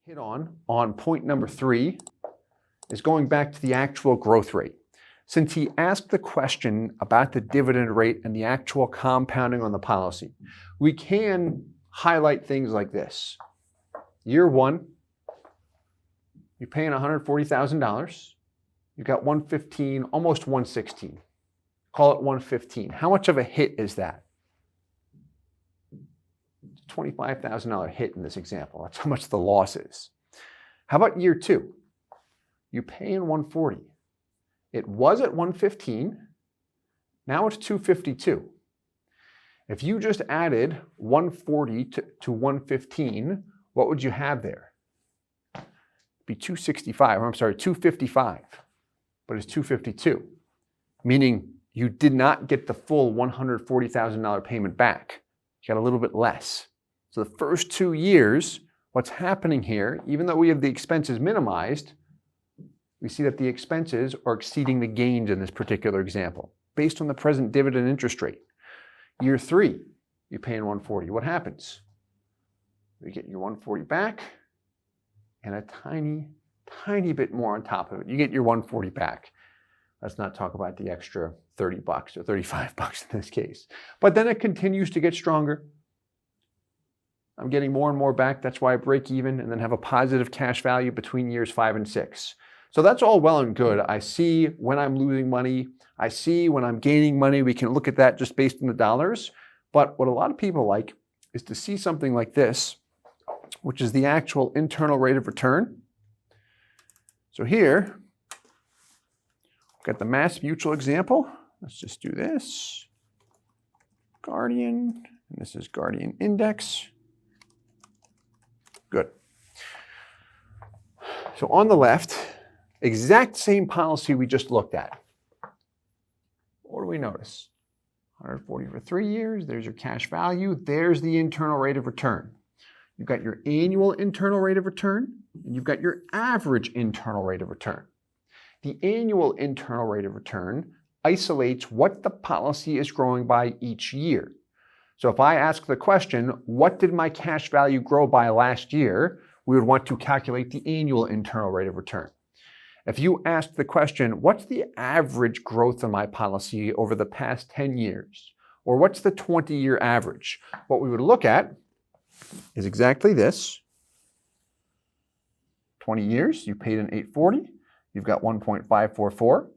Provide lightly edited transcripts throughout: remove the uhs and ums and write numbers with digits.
hit on point number 3 is going back to the actual growth rate. Since he asked the question about the dividend rate and the actual compounding on the policy, we can highlight things like this. Year 1, you're paying $140,000. You've got 115, almost 116. Call it 115. How much of a hit is that? $25,000 hit in this example. That's how much the loss is. How about year 2? You're paying 140. It was at 115. Now it's 252. If you just added 140 to 115, what would you have there? It'd be 265. I'm sorry, 255. But it's 252, meaning you did not get the full $140,000 payment back. You got a little bit less. So the first 2 years, what's happening here, even though we have the expenses minimized, we see that the expenses are exceeding the gains in this particular example, based on the present dividend interest rate. Year 3, you're paying 140. What happens? You get your 140 back and a tiny bit more on top of it. You get your 140 back. Let's not talk about the extra $30 or $35 in this case. But then it continues to get stronger. I'm getting more and more back. That's why I break even and then have a positive cash value between years 5 and 6. So that's all well and good. I see when I'm losing money. I see when I'm gaining money. We can look at that just based on the dollars. But what a lot of people like is to see something like this, which is the actual internal rate of return. So here, we've got the Mass Mutual example. Let's just do this. Guardian, and this is Guardian Index. Good. So on the left, exact same policy we just looked at. What do we notice? 140 for 3 years. There's your cash value. There's the internal rate of return. You've got your annual internal rate of return, and you've got your average internal rate of return. The annual internal rate of return isolates what the policy is growing by each year. So if I ask the question, what did my cash value grow by last year? We would want to calculate the annual internal rate of return. If you ask the question, what's the average growth of my policy over the past 10 years? Or what's the 20-year average? What we would look at is exactly this. 20 years, you paid an $840. You've got 1.544.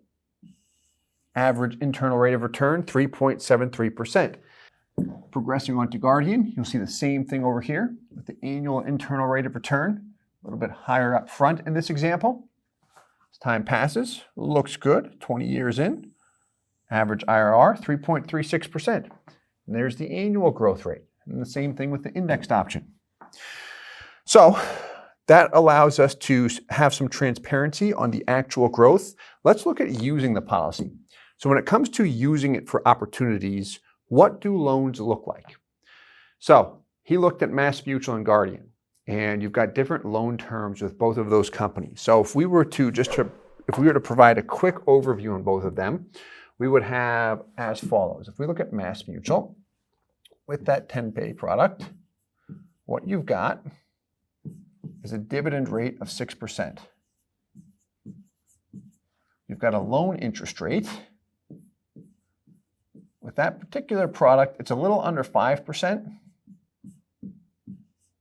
Average internal rate of return, 3.73%. Progressing on to Guardian, you'll see the same thing over here with the annual internal rate of return, a little bit higher up front in this example. As time passes, looks good, 20 years in. Average IRR, 3.36%. And there's the annual growth rate. And the same thing with the indexed option. So that allows us to have some transparency on the actual growth. Let's look at using the policy. So when it comes to using it for opportunities, what do loans look like? So he looked at Mass Mutual and Guardian, and you've got different loan terms with both of those companies. So if we were to provide a quick overview on both of them, we would have as follows. If we look at Mass Mutual, with that 10-pay product, what you've got is a dividend rate of 6%. You've got a loan interest rate. With that particular product, it's a little under 5%.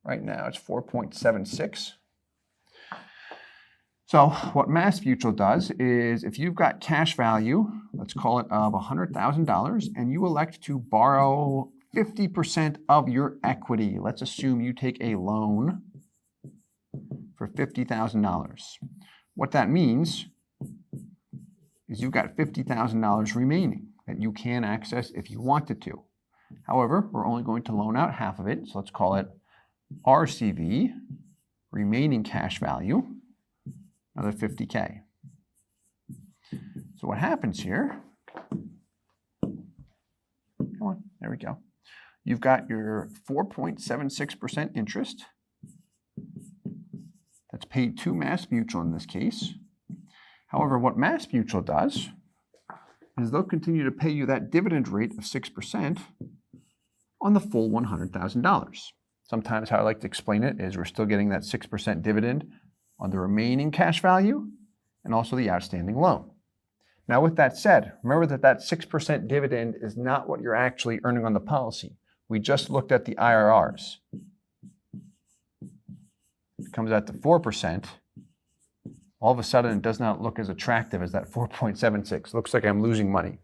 Right now, it's 4.76. So what Mass Mutual does is if you've got cash value, let's call it of $100,000, and you elect to borrow 50% of your equity. Let's assume you take a loan for $50,000. What that means is you've got $50,000 remaining that you can access if you wanted to. However, we're only going to loan out half of it, so let's call it RCV, remaining cash value, another $50K. So what happens here, come on, there we go. You've got your 4.76% interest that's paid to Mass Mutual in this case. However, what Mass Mutual does is they'll continue to pay you that dividend rate of 6% on the full $100,000. Sometimes how I like to explain it is we're still getting that 6% dividend on the remaining cash value and also the outstanding loan. Now with that said, remember that 6% dividend is not what you're actually earning on the policy. We just looked at the IRRs. It comes out to 4%. All of a sudden it does not look as attractive as that 4.76. Looks like I'm losing money.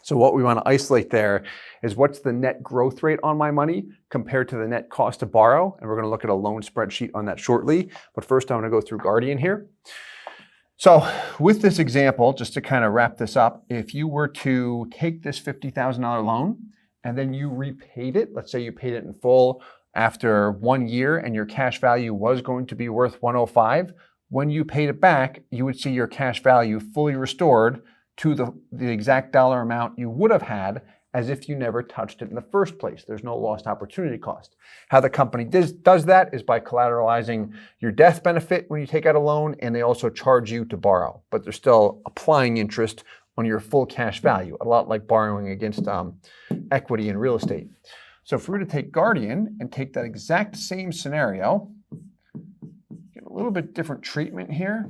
So what we want to isolate there is what's the net growth rate on my money compared to the net cost to borrow. And we're going to look at a loan spreadsheet on that shortly. But first I want to go through Guardian here. So with this example, just to kind of wrap this up, if you were to take this $50,000 loan and then you repaid it, let's say you paid it in full after 1 year and your cash value was going to be worth 105, when you paid it back, you would see your cash value fully restored to the exact dollar amount you would have had as if you never touched it in the first place. There's no lost opportunity cost. How the company does that is by collateralizing your death benefit when you take out a loan, and they also charge you to borrow, but they're still applying interest on your full cash value, a lot like borrowing against equity in real estate. So if we were to take Guardian and take that exact same scenario, get a little bit different treatment here.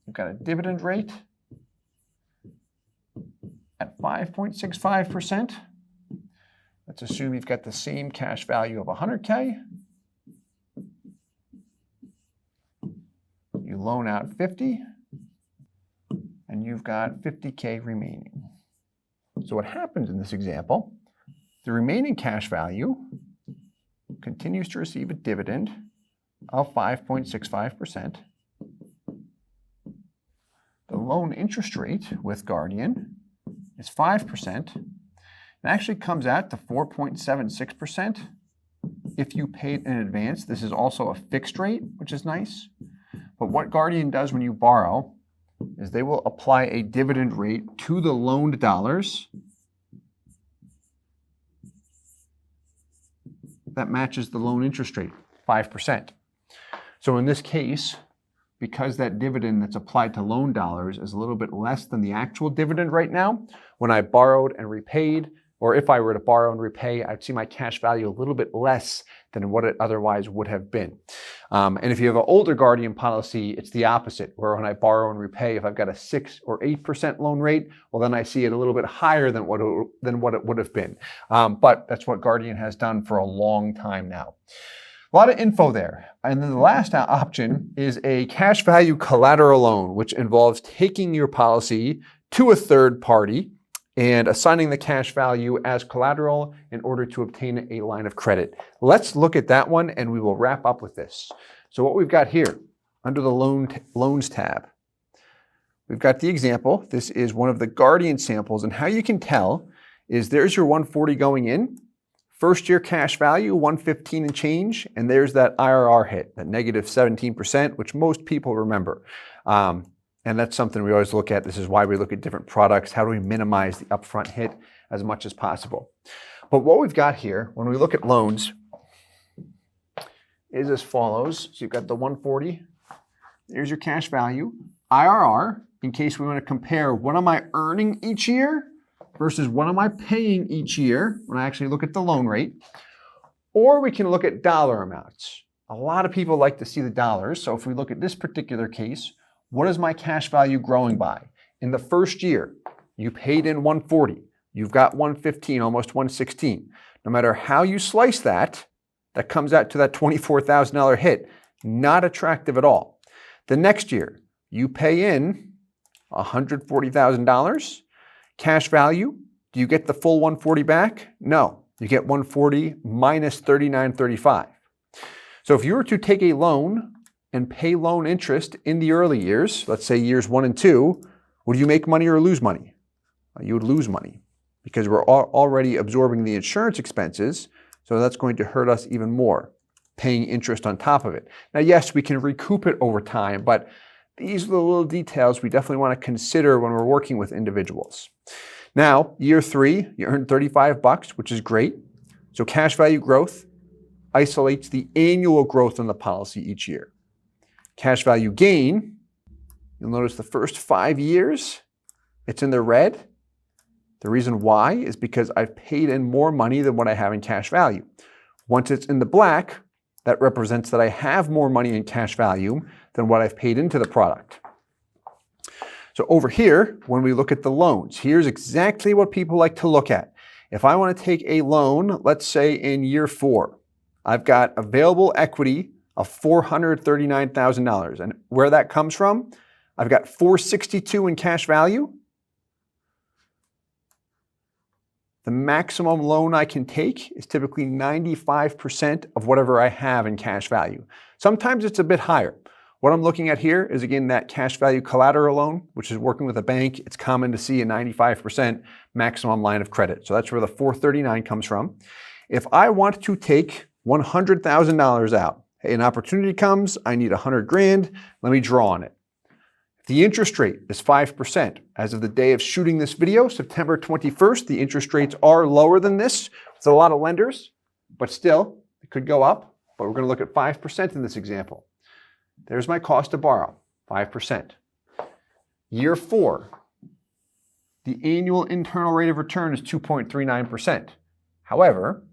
We've got a dividend rate at 5.65%. Let's assume you've got the same cash value of 100K. You loan out 50, and you've got 50K remaining. So what happens in this example, the remaining cash value continues to receive a dividend of 5.65%. The loan interest rate with Guardian is 5%. It actually comes out to 4.76% if you paid in advance. This is also a fixed rate, which is nice. But what Guardian does when you borrow is they will apply a dividend rate to the loaned dollars that matches the loan interest rate, 5%. So in this case, because that dividend that's applied to loan dollars is a little bit less than the actual dividend right now, when I borrowed and repaid, or if I were to borrow and repay, I'd see my cash value a little bit less than what it otherwise would have been. And if you have an older Guardian policy, it's the opposite, where when I borrow and repay, if I've got a 6 or 8% loan rate, well, then I see it a little bit higher than what it would have been. But that's what Guardian has done for a long time now. A lot of info there. And then the last option is a cash value collateral loan, which involves taking your policy to a third party and assigning the cash value as collateral in order to obtain a line of credit. Let's look at that one and we will wrap up with this. So what we've got here under the loans tab, we've got the example. This is one of the Guardian samples, and how you can tell is there's your 140 going in. First year cash value, 115 and change, and there's that IRR hit, that negative 17%, which most people remember. And that's something we always look at. This is why we look at different products. How do we minimize the upfront hit as much as possible? But what we've got here, when we look at loans, is as follows. So you've got the 140. There's your cash value. IRR, in case we want to compare what am I earning each year versus what am I paying each year when I actually look at the loan rate. Or we can look at dollar amounts. A lot of people like to see the dollars. So if we look at this particular case, what is my cash value growing by? In the first year, you paid in 140. You've got 115, almost 116. No matter how you slice that, that comes out to that $24,000 hit. Not attractive at all. The next year, you pay in $140,000. Cash value, do you get the full 140 back? No, you get 140 minus 39.35. So if you were to take a loan and pay loan interest in the early years, let's say years 1 and 2, would you make money or lose money? You would lose money because we're already absorbing the insurance expenses, so that's going to hurt us even more, paying interest on top of it. Now, yes, we can recoup it over time, but these are the little details we definitely want to consider when we're working with individuals. Now, year 3, you earn $35, which is great. So cash value growth isolates the annual growth on the policy each year. Cash value gain, you'll notice the first 5 years, it's in the red. The reason why is because I've paid in more money than what I have in cash value. Once it's in the black, That represents that I have more money in cash value than what I've paid into the product. So over here, when we look at the loans, here's exactly what people like to look at. If I want to take a loan, let's say in year 4, I've got available equity of $439,000. And where that comes from, I've got $462 in cash value. The maximum loan I can take is typically 95% of whatever I have in cash value. Sometimes it's a bit higher. What I'm looking at here is, again, that cash value collateral loan, which is working with a bank. It's common to see a 95% maximum line of credit. So that's where the $439 comes from. If I want to take $100,000 out, hey, an opportunity comes, I need $100,000, let me draw on it. The interest rate is 5%. As of the day of shooting this video, September 21st, the interest rates are lower than this. It's a lot of lenders, but still, it could go up. But we're going to look at 5% in this example. There's my cost to borrow, 5%. Year 4, the annual internal rate of return is 2.39%. However,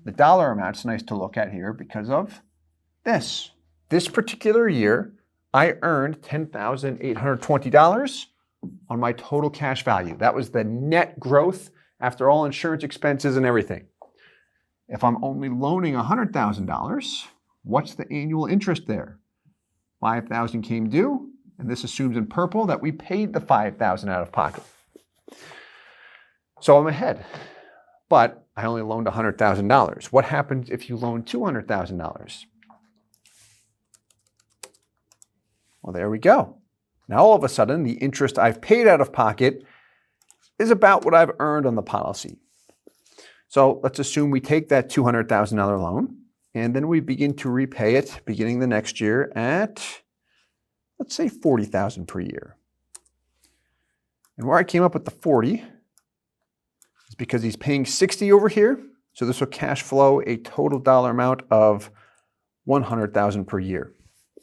the dollar amount's nice to look at here because of this. This particular year, I earned $10,820 on my total cash value. That was the net growth after all insurance expenses and everything. If I'm only loaning $100,000, what's the annual interest there? $5,000 came due, and this assumes in purple that we paid the $5,000 out of pocket. So I'm ahead, but I only loaned $100,000. What happens if you loan $200,000? Well, there we go. Now all of a sudden, the interest I've paid out of pocket is about what I've earned on the policy. So let's assume we take that $200,000 loan, and then we begin to repay it beginning the next year at, let's say, $40,000 per year. And where I came up with the 40 is because he's paying 60 over here. So this will cash flow a total dollar amount of $100,000 per year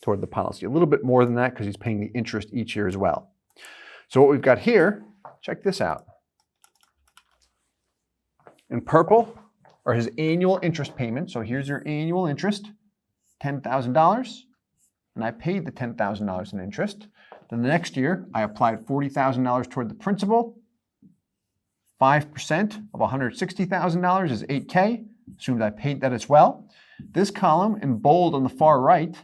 toward the policy. A little bit more than that because he's paying the interest each year as well. So what we've got here, check this out. In purple are his annual interest payments. So here's your annual interest, $10,000. And I paid the $10,000 in interest. Then the next year, I applied $40,000 toward the principal. 5% of $160,000 is $8K. Assumed I paid that as well. This column in bold on the far right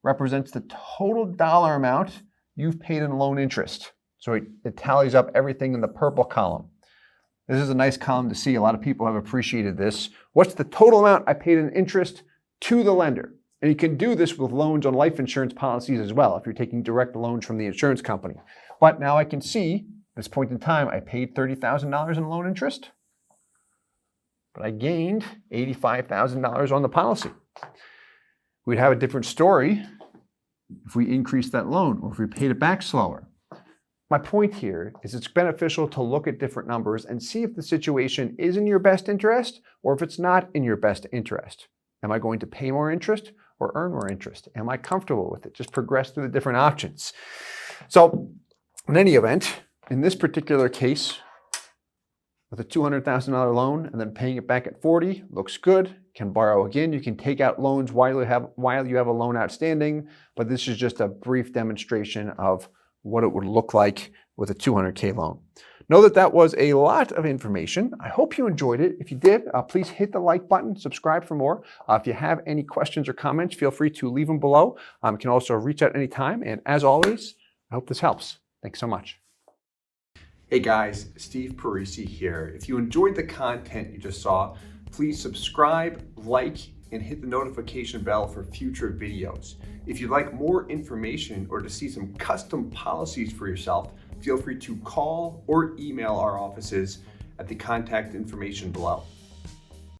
represents the total dollar amount you've paid in loan interest. So it tallies up everything in the purple column. This is a nice column to see. A lot of people have appreciated this. What's the total amount I paid in interest to the lender? And you can do this with loans on life insurance policies as well, if you're taking direct loans from the insurance company. But now I can see, at this point in time, I paid $30,000 in loan interest, but I gained $85,000 on the policy. We'd have a different story if we increased that loan or if we paid it back slower. My point here is it's beneficial to look at different numbers and see if the situation is in your best interest or if it's not in your best interest. Am I going to pay more interest or earn more interest? Am I comfortable with it? Just progress through the different options. So in any event, in this particular case, with a $200,000 loan and then paying it back at 40, looks good. Can borrow again. You can take out loans while you have a loan outstanding, but this is just a brief demonstration of what it would look like with a $200K loan. Know that that was a lot of information. I hope you enjoyed it. If you did, please hit the like button, subscribe for more. If you have any questions or comments, feel free to leave them below. You can also reach out anytime. And as always, I hope this helps. Thanks so much. Hey guys, Steve Parisi here. If you enjoyed the content you just saw, please subscribe, like, and hit the notification bell for future videos. If you'd like more information or to see some custom policies for yourself, feel free to call or email our offices at the contact information below.